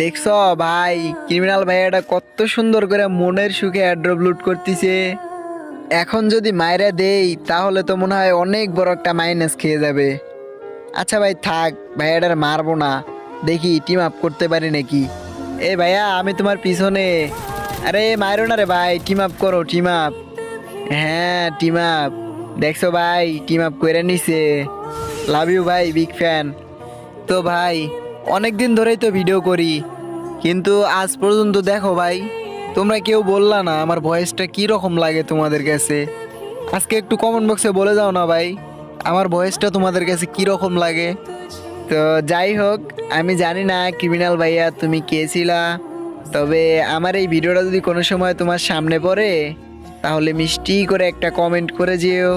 দেখছো ভাই, ক্রিমিনাল ভাইয়াটা কত সুন্দর করে মনের সুখে এয়ারড্রপ লুট করতেছে। এখন যদি মাইরা দেই তাহলে তো মনে হয় অনেক বড় একটা মাইনাস খেয়ে যাবে। আচ্ছা ভাই থাক, ভাইয়াটার মারবো না, দেখি টিম আপ করতে পারি নাকি। এ ভাইয়া আমি তোমার পিছনে। আরে মারো না রে ভাই, টিম আপ করো, টিম আপ। হ্যাঁ টিম আপ। দেখছো ভাই, টিম আপ করে নিছে। লাভ ইউ ভাই, বিগ ফ্যান। তো ভাই, অনেক দিন ধরেই তো ভিডিও করি, কিন্তু আজ পর্যন্ত দেখো ভাই, তোমরা কেউ বললা না আমার ভয়েসটা কি রকম লাগে তোমাদের কাছে। আজকে একটু কমেন্ট বক্সে বলে যাও না ভাই, আমার ভয়েসটা তোমাদের কাছে কি রকম লাগে। তো যাই হোক, আমি জানি না ক্রিমিনাল ভাইয়া তুমি কে ছিলা, তবে আমার এই ভিডিওটা যদি কোনো সময় তোমার সামনে পড়ে তাহলে মিষ্টি করে একটা কমেন্ট করে যেও।